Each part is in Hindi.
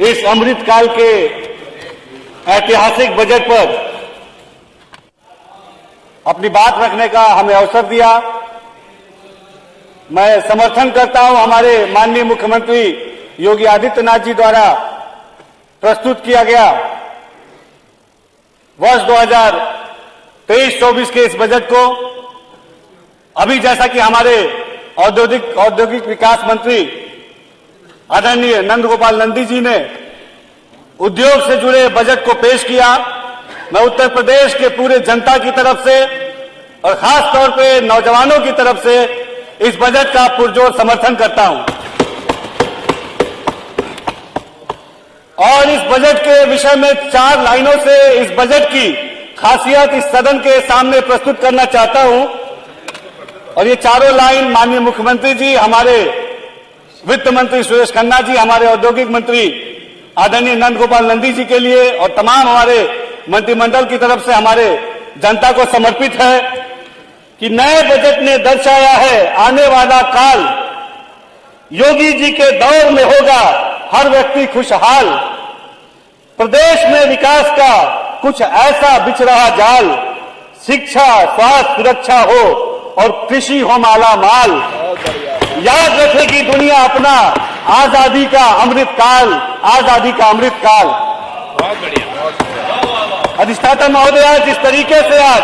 इस अमृतकाल के ऐतिहासिक बजट पर अपनी बात रखने का हमें अवसर दिया। मैं समर्थन करता हूं हमारे माननीय मुख्यमंत्री योगी आदित्यनाथ जी द्वारा प्रस्तुत किया गया वर्ष 2023-24 के इस बजट को। अभी जैसा कि हमारे औद्योगिक विकास मंत्री आदरणीय नंद गोपाल नंदी जी ने उद्योग से जुड़े बजट को पेश किया, मैं उत्तर प्रदेश के पूरे जनता की तरफ से और खास तौर पे नौजवानों की तरफ से इस बजट का पुरजोर समर्थन करता हूं और इस बजट के विषय में 4 लाइनों से इस बजट की खासियत इस सदन के सामने प्रस्तुत करना चाहता हूं। और ये चारों लाइन माननीय मुख्यमंत्री जी, हमारे वित्त मंत्री सुरेश खन्ना जी, हमारे औद्योगिक मंत्री आदरणीय नंद गोपाल नंदी जी के लिए और तमाम हमारे मंत्रिमंडल की तरफ से हमारे जनता को समर्पित है कि नए बजट ने दर्शाया है आने वाला काल योगी जी के दौर में होगा हर व्यक्ति खुशहाल। प्रदेश में विकास का कुछ ऐसा बिछ रहा जाल, शिक्षा स्वास्थ्य सुरक्षा हो और कृषि हो माला माल। याद रखेगी दुनिया अपना आजादी का अमृतकाल, आजादी का अमृतकाल। बहुत बढ़िया। अधिष्ठाता महोदय, जिस तरीके से आज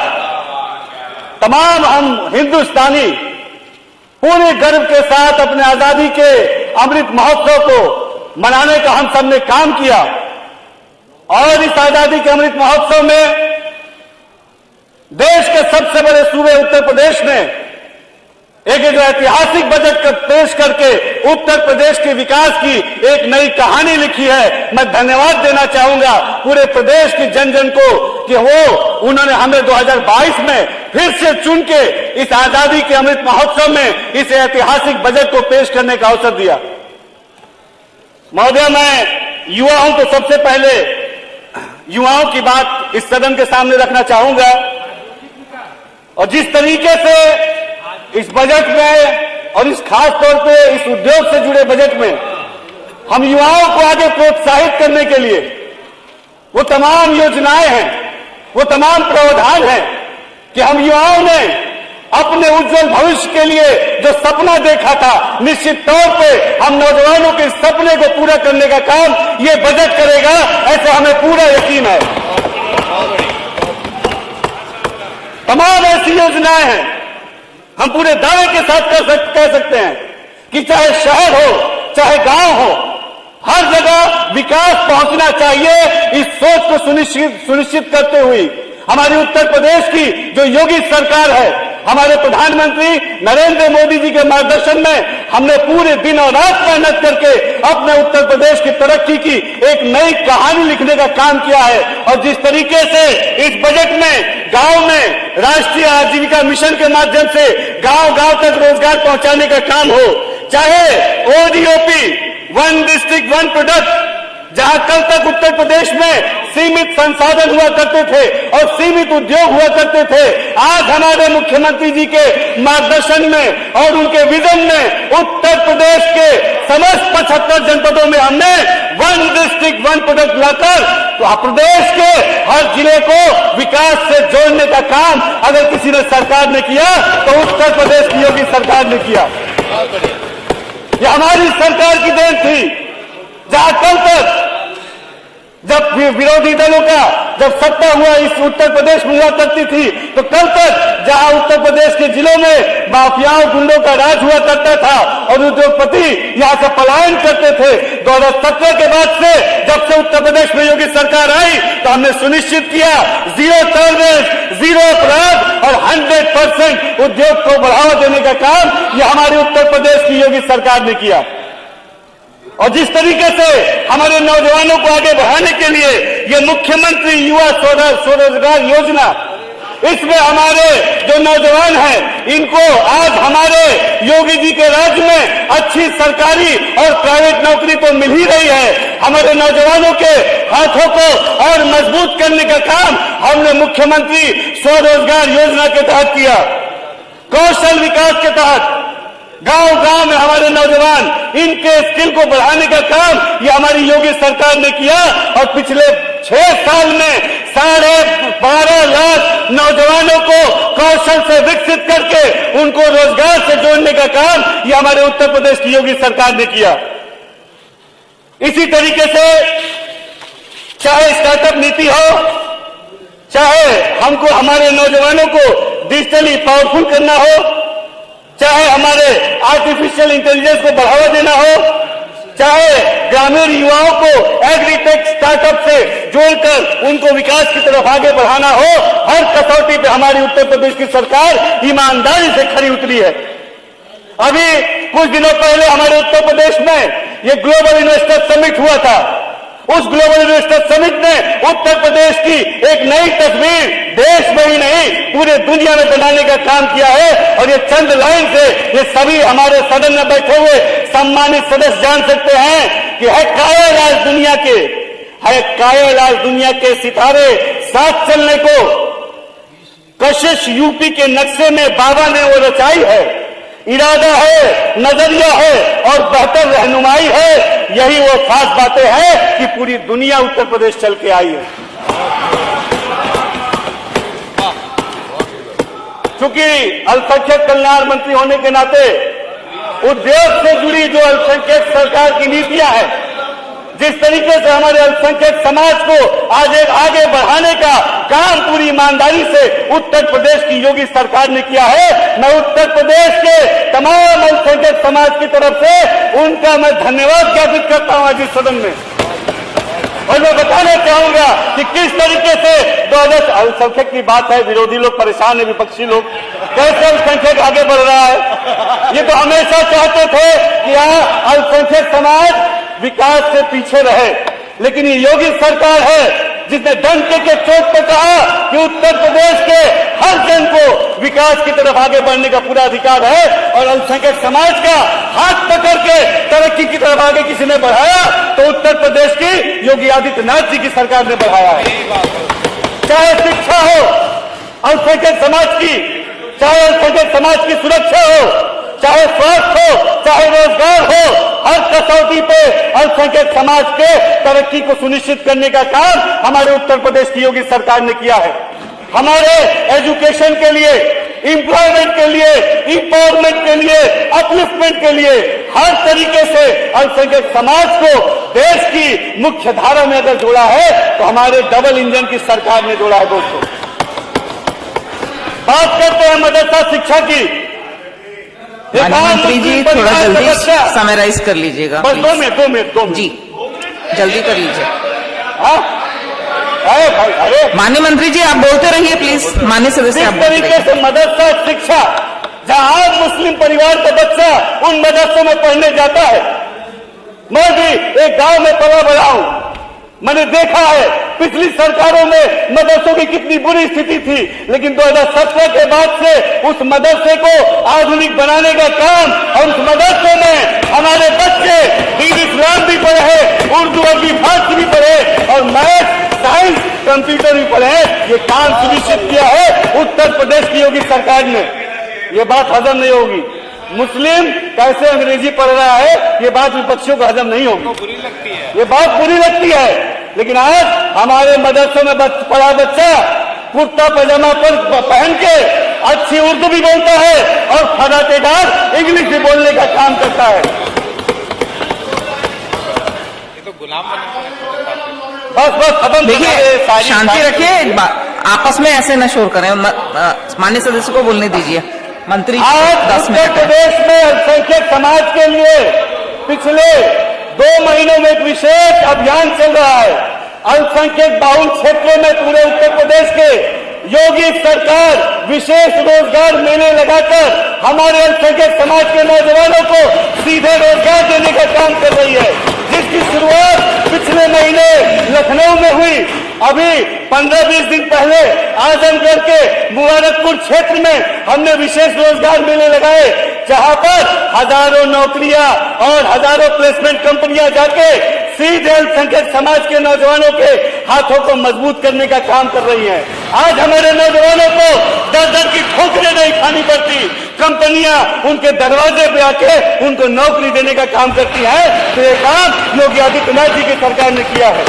तमाम हम हिंदुस्तानी पूरे गर्व के साथ अपने आजादी के अमृत महोत्सव को मनाने का हम सब ने काम किया और इस आजादी के अमृत महोत्सव में देश के सबसे बड़े सूबे उत्तर प्रदेश ने एक जो ऐतिहासिक बजट पेश करके उत्तर प्रदेश के विकास की एक नई कहानी लिखी है। मैं धन्यवाद देना चाहूंगा पूरे प्रदेश के जन जन को कि उन्होंने हमें 2022 में फिर से चुन के इस आजादी के अमृत महोत्सव में इस ऐतिहासिक बजट को पेश करने का अवसर दिया। महोदय, मैं युवा हूं तो सबसे पहले युवाओं की बात इस सदन के सामने रखना चाहूंगा और जिस तरीके से इस बजट में और इस खास तौर पे इस उद्योग से जुड़े बजट में हम युवाओं को आगे प्रोत्साहित करने के लिए वो तमाम योजनाएं हैं, वो तमाम प्रावधान हैं कि हम युवाओं ने अपने उज्जवल भविष्य के लिए जो सपना देखा था, निश्चित तौर पे हम नौजवानों के सपने को पूरा करने का काम ये बजट करेगा, ऐसा हमें पूरा यकीन है। तमाम ऐसी योजनाएं हैं हम पूरे दावे के साथ कह सकते हैं कि चाहे शहर हो चाहे गांव हो, हर जगह विकास पहुंचना चाहिए। इस सोच को सुनिश्चित करते हुए हमारी उत्तर प्रदेश की जो योगी सरकार है, हमारे प्रधानमंत्री नरेंद्र मोदी जी के मार्गदर्शन में हमने पूरे दिन और रात मेहनत करके अपने उत्तर प्रदेश की तरक्की की एक नई कहानी लिखने का काम किया है। और जिस तरीके से इस बजट में गांव में राष्ट्रीय आजीविका मिशन के माध्यम से गांव गांव तक रोजगार पहुंचाने का काम हो, चाहे ODOP one district one product, जहां कल तक उत्तर प्रदेश में सीमित संसाधन हुआ करते थे और सीमित उद्योग हुआ करते थे, आज हमारे मुख्यमंत्री जी के मार्गदर्शन में और उनके विजन में उत्तर प्रदेश के समस्त 75 जनपदों में हमने वन डिस्ट्रिक्ट वन प्रोडक्ट लाकर तो प्रदेश के हर जिले को विकास से जोड़ने का काम अगर किसी ने सरकार ने किया तो उत्तर प्रदेश की योगी सरकार ने किया। ये हमारी सरकार की देन थी। जहां कल तक जब विरोधी दलों का जब सत्ता हुआ इस उत्तर प्रदेश में हुआ करती थी, तो कल तक जहां उत्तर प्रदेश के जिलों में माफियाओं गुंडों का राज हुआ करता था और उद्योगपति यहां से पलायन करते थे, 2017 के बाद से जब से उत्तर प्रदेश में योगी सरकार आई तो हमने सुनिश्चित किया जीरो टॉलरेंस, जीरो अपराध और 100% उद्योग को बढ़ावा देने का काम ये हमारी उत्तर प्रदेश की योगी सरकार ने किया। और जिस तरीके से हमारे नौजवानों को आगे बढ़ाने के लिए ये मुख्यमंत्री युवा स्वरोजगार योजना, इसमें हमारे जो नौजवान हैं इनको आज हमारे योगी जी के राज्य में अच्छी सरकारी और प्राइवेट नौकरी तो मिल ही रही है। हमारे नौजवानों के हाथों को और मजबूत करने का काम हमने मुख्यमंत्री स्वरोजगार योजना के तहत किया। कौशल विकास के तहत गांव गांव में हमारे नौजवान, इनके स्किल को बढ़ाने का काम ये हमारी योगी सरकार ने किया और पिछले 6 साल में 12.5 लाख नौजवानों को कौशल से विकसित करके उनको रोजगार से जोड़ने का काम ये हमारे उत्तर प्रदेश की योगी सरकार ने किया। इसी तरीके से चाहे स्टार्टअप नीति हो, चाहे हमको हमारे नौजवानों को डिजिटली पावरफुल करना हो, चाहे हमारे आर्टिफिशियल इंटेलिजेंस को बढ़ावा देना हो, चाहे ग्रामीण युवाओं को एग्रीटेक स्टार्टअप से जोड़कर उनको विकास की तरफ आगे बढ़ाना हो, हर कसौटी पे हमारी उत्तर प्रदेश की सरकार ईमानदारी से खरी उतरी है। अभी कुछ दिनों पहले हमारे उत्तर प्रदेश में ये ग्लोबल इन्वेस्टर समिट हुआ था। उस ग्लोबल इन्वेस्टर समिट ने उत्तर प्रदेश की एक नई तस्वीर देश में ही नहीं पूरे दुनिया में बनाने का काम किया है। और ये चंद लाइन से ये सभी हमारे सदन में बैठे हुए सम्मानित सदस्य जान सकते हैं कि है कायल आज दुनिया के सितारे साथ चलने को कशिश यूपी के नक्शे में बाबा ने वो रचाई है। इरादा है, नजरिया है और बेहतर रहनुमाई है। यही वो खास बातें हैं कि पूरी दुनिया उत्तर प्रदेश चल के आई है। चूंकि अल्पसंख्यक कल्याण मंत्री होने के नाते उद्योग से जुड़ी जो अल्पसंख्यक सरकार की नीतियां हैं, जिस तरीके से हमारे अल्पसंख्यक समाज को आगे बढ़ाने का काम पूरी ईमानदारी से उत्तर प्रदेश की योगी सरकार ने किया है, मैं उत्तर प्रदेश के तमाम अल्पसंख्यक समाज की तरफ से उनका मैं धन्यवाद ज्ञापित करता हूं आज इस सदन में। और मैं बताना चाहूंगा कि किस तरीके से 2000 अल्पसंख्यक की बात है, विरोधी लोग परेशान है, विपक्षी लोग, कैसे अल्पसंख्यक आगे बढ़ रहा है। ये तो हमेशा चाहते थे कि यहाँ अल्पसंख्यक समाज विकास से पीछे रहे, लेकिन ये योगी सरकार है जिसने डंके के चोट पर कहा कि उत्तर प्रदेश के हर जन को विकास की तरफ आगे बढ़ने का पूरा अधिकार है। और अल्पसंख्यक समाज का हाथ पकड़ के तरक्की की तरफ आगे किसी ने बढ़ाया तो उत्तर प्रदेश की योगी आदित्यनाथ जी की सरकार ने बढ़ाया है। चाहे शिक्षा हो अल्पसंख्यक समाज की, चाहे अल्पसंख्यक समाज की सुरक्षा हो, चाहे स्वास्थ्य हो, चाहे रोजगार हो, हर कसौटी पे अल्पसंख्यक समाज के तरक्की को सुनिश्चित करने का काम हमारे उत्तर प्रदेश की योगी सरकार ने किया है। हमारे एजुकेशन के लिए, एम्प्लॉयमेंट के लिए, इंपावरमेंट के लिए, अपलिफ्टमेंट के लिए हर तरीके से अल्पसंख्यक समाज को देश की मुख्य धारा में अगर जोड़ा है तो हमारे डबल इंजन की सरकार ने जोड़ा है। दोस्तों, बात करते हैं मदरसा शिक्षा की। मंत्री जी थोड़ा जल्दी समराइज कर लीजिएगा। बस 2 मिनट जी, जल्दी कर लीजिए। अरे माननीय मंत्री जी आप बोलते रहिए प्लीज। माननीय सदस्य आप इस तरीके से मदरसा शिक्षा, जहां मुस्लिम परिवार का बच्चा उन मदरसों में पढ़ने जाता है। मैं भी एक गांव में पला बड़ा हूं, मैंने देखा है पिछली सरकारों में मदरसों की कितनी बुरी स्थिति थी, लेकिन 2017 के बाद से उस मदरसे को आधुनिक बनाने का काम और उस मदरसे में हमारे बच्चे दीन इस्लाम भी पढ़े, उर्दू अरबी फारसी भी पढ़े और मैथ साइंस कंप्यूटर भी पढ़े। ये काम सुनिश्चित किया है उत्तर प्रदेश की योगी सरकार ने। ये बात हजम नहीं होगी, मुस्लिम कैसे अंग्रेजी पढ़ रहा है ये बात विपक्षियों को हजम नहीं होगी, ये बात बुरी लगती है। लेकिन आज हमारे मदरसों में पढ़ा बच्चा कुर्ता पैजामा पहन के अच्छी उर्दू भी बोलता है और फराटेदार इंग्लिश भी बोलने का काम करता है। ये तो गुलाम बस खत्म। देखिए, शांति रखिए, आपस में ऐसे न शोर करें। माननीय सदस्य को बोलने दीजिए। मंत्री आज 10 उत्तर मिनट प्रदेश में अल्पसंख्यक समाज के लिए पिछले 2 महीनों में एक विशेष अभियान चल रहा है। अल्पसंख्यक बाहुल क्षेत्रों में पूरे उत्तर प्रदेश के योगी सरकार विशेष रोजगार मेले लगाकर हमारे अल्पसंख्यक समाज के नौजवानों को सीधे रोजगार देने का काम कर रही है, जिसकी शुरुआत पिछले महीने लखनऊ में हुई। अभी 15-20 दिन पहले आजमगढ़ के मुबारकपुर क्षेत्र में हमने विशेष रोजगार मेले लगाए, जहां पर हजारों नौकरियां और हजारों प्लेसमेंट कंपनियां जाके सीधे अल्पसंख्यक समाज के नौजवानों के हाथों को मजबूत करने का काम कर रही है। आज हमारे नौजवानों को दर दर की ठोकरें नहीं खानी पड़ती, कंपनियां उनके दरवाजे पे आके उनको नौकरी देने का काम करती है। तो ये काम योगी आदित्यनाथ जी की सरकार ने किया है।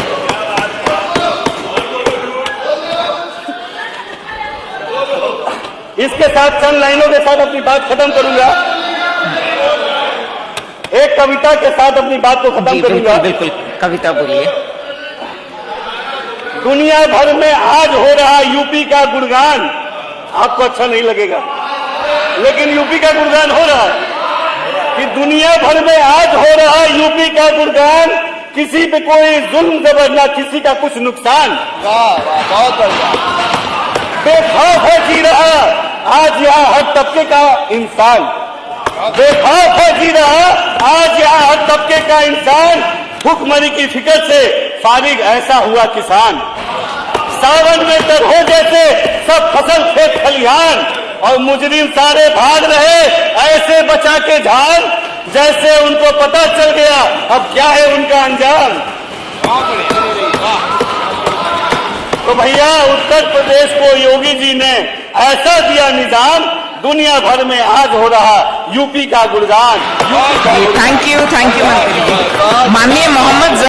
इसके साथ चंद लाइनों के साथ अपनी बात खत्म करूंगा, एक कविता के साथ अपनी बात को खत्म करूंगा। बिल्कुल कविता बोलिए। दुनिया भर में आज हो रहा यूपी का गुणगान आपको अच्छा नहीं लगेगा, लेकिन यूपी का गुणगान हो रहा है कि दुनिया भर में आज हो रहा यूपी का गुणगान, किसी पे कोई जुल्म जबर ना किसी का कुछ नुकसान। वाह वाह, बहुत बढ़िया। बेखौफ है जी रहा आज यहाँ हर तबके का इंसान, बेखौफ है जी रहा आज यहाँ हर तबके का इंसान, भुखमरी की फिक्र से फारिग ऐसा हुआ किसान। सावन में तरह जैसे सब फसल खेत खलिहान, और मुजरिम सारे भाग रहे ऐसे बचा के जान, जैसे उनको पता चल गया अब क्या है उनका अंजाम। तो भैया उत्तर प्रदेश को योगी जी ने ऐसा दिया निजाम, दुनिया भर में आज हो रहा यूपी का गुणगान। थैंक यू मंत्री जी। माननीय मोहम्मद